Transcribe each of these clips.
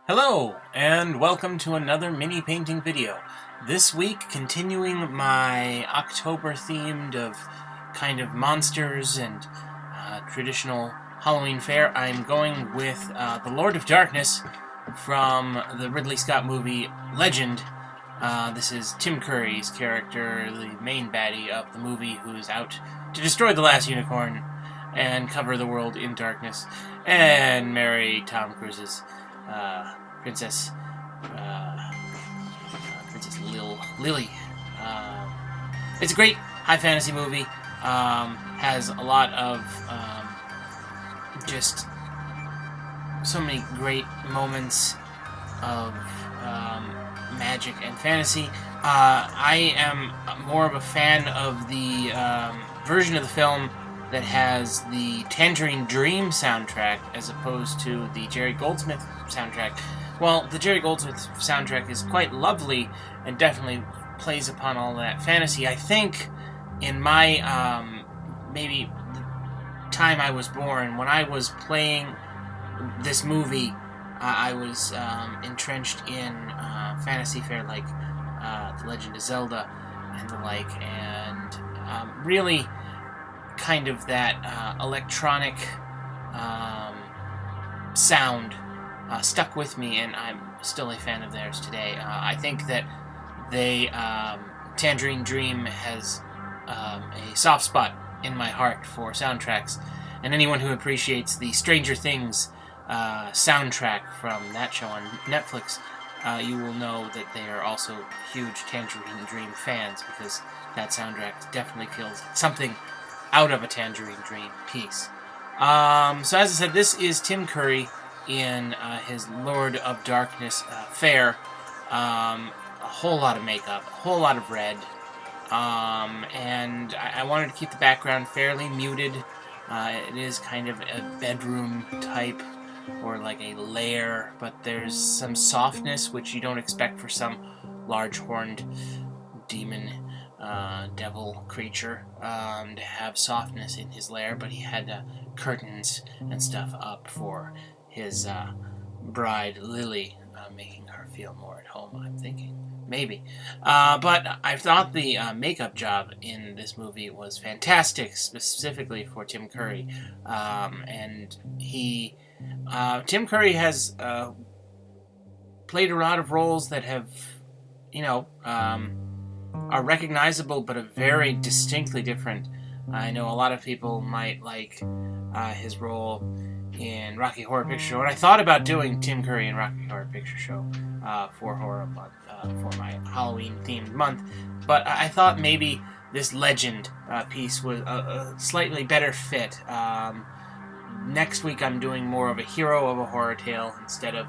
Hello, and welcome to another mini painting video. This week, continuing my October-themed of kind of monsters and traditional Halloween fare, I'm going with the Lord of Darkness from the Ridley Scott movie Legend. This is Tim Curry's character, the main baddie of the movie, who's out to destroy the last unicorn and cover the world in darkness and marry Tom Cruise's Princess Lily. It's a great high fantasy movie. Has a lot of just so many great moments of magic and fantasy. I am more of a fan of the version of the film that has the Tangerine Dream soundtrack as opposed to the Jerry Goldsmith soundtrack. Well, the Jerry Goldsmith soundtrack is quite lovely and definitely plays upon all that fantasy. I think in my maybe the time I was born, when I was playing this movie, I was entrenched in fantasy fare like The Legend of Zelda and the like, and really kind of that electronic sound stuck with me, and I'm still a fan of theirs today. I think that they Tangerine Dream has a soft spot in my heart for soundtracks, and anyone who appreciates the Stranger Things soundtrack from that show on Netflix, you will know that they are also huge Tangerine Dream fans, because that soundtrack definitely feels something out of a Tangerine Dream piece. So as I said, this is Tim Curry in his Lord of Darkness fare. A whole lot of makeup, a whole lot of red, and I wanted to keep the background fairly muted. It is kind of a bedroom type, or like a lair, but there's some softness which you don't expect for some large-horned demon devil creature to have softness in his lair, but he had curtains and stuff up for his bride Lily, making her feel more at home, I'm thinking. Maybe. But I thought the makeup job in this movie was fantastic, specifically for Tim Curry. And Tim Curry has played a lot of roles that have, are recognizable but are very distinctly different. I know a lot of people might like his role in Rocky Horror Picture Show, and I thought about doing Tim Curry in Rocky Horror Picture Show for Horror Month, for my Halloween-themed month, but I thought maybe this Legend piece was a slightly better fit. Next week I'm doing more of a hero of a horror tale instead of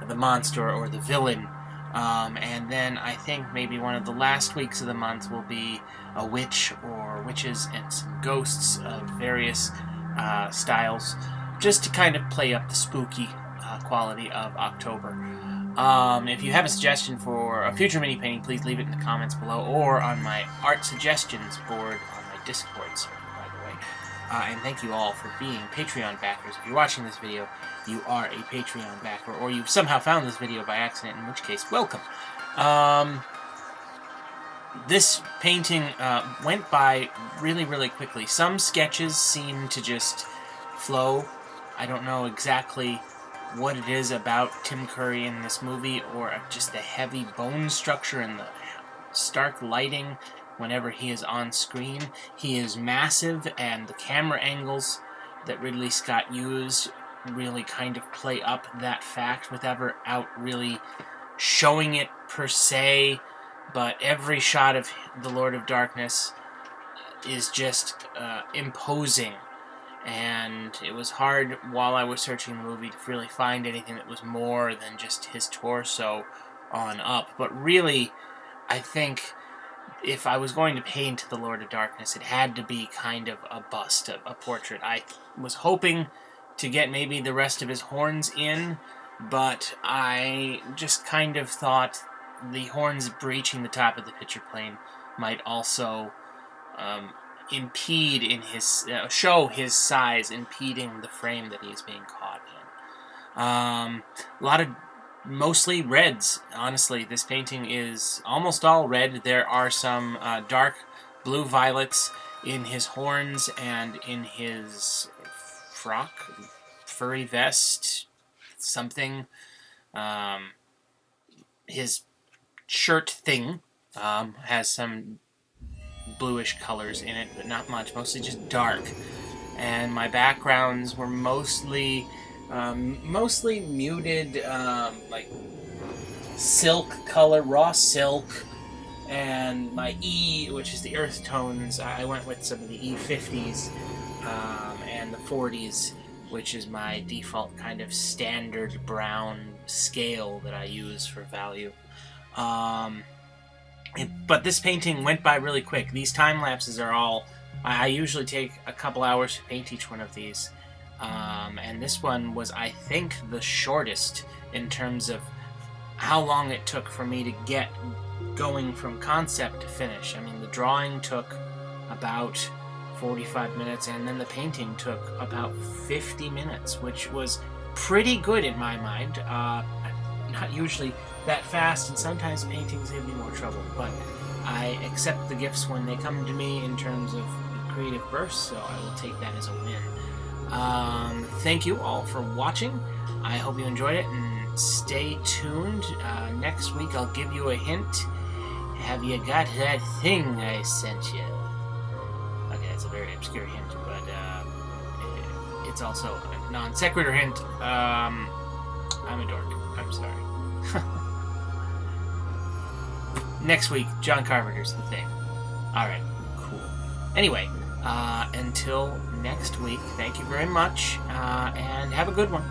the monster or the villain. And then I think maybe one of the last weeks of the month will be a witch or witches and some ghosts of various styles, just to kind of play up the spooky quality of October. If you have a suggestion for a future mini painting, please leave it in the comments below or on my art suggestions board on my Discord server, by the way. And thank you all for being Patreon backers. If you're watching this video, you are a Patreon backer, or you've somehow found this video by accident, in which case, welcome. This painting went by really, really quickly. Some sketches seem to just flow. I don't know exactly what it is about Tim Curry in this movie, or just the heavy bone structure and the stark lighting whenever he is on screen. He is massive, and the camera angles that Ridley Scott used really kind of play up that fact without really showing it per se, but every shot of the Lord of Darkness is just imposing. And it was hard while I was searching the movie to really find anything that was more than just his torso on up. But really, I think if I was going to paint the Lord of Darkness, it had to be kind of a bust, a portrait. I was hoping to get maybe the rest of his horns in, but I just kind of thought the horns breaching the top of the picture plane might also impede in his show his size, impeding the frame that he is being caught in. A lot of mostly reds. Honestly, this painting is almost all red. There are some dark blue violets in his horns and in his frock, furry vest, something. His shirt thing has some bluish colors in it, but not much, mostly just dark. And my backgrounds were mostly muted, like silk color, raw silk, and my E, which is the earth tones, I went with some of the E50s and the 40s, which is my default kind of standard brown scale that I use for value. But this painting went by really quick. These time lapses are all... I usually take a couple hours to paint each one of these. And this one was, I think, the shortest in terms of how long it took for me to get going from concept to finish. I mean, the drawing took about 45 minutes, and then the painting took about 50 minutes, which was pretty good in my mind. Not usually that fast, and sometimes paintings give me more trouble, but I accept the gifts when they come to me in terms of creative bursts, so I will take that as a win. Thank you all for watching. I hope you enjoyed it, and stay tuned. Next week I'll give you a hint. Have you got that thing I sent you? Okay, it's a very obscure hint, but it's also a non sequitur hint. I'm a dork. I'm sorry. Next week, John Carpenter's The Thing. Alright, cool. Anyway, until next week, thank you very much, and have a good one.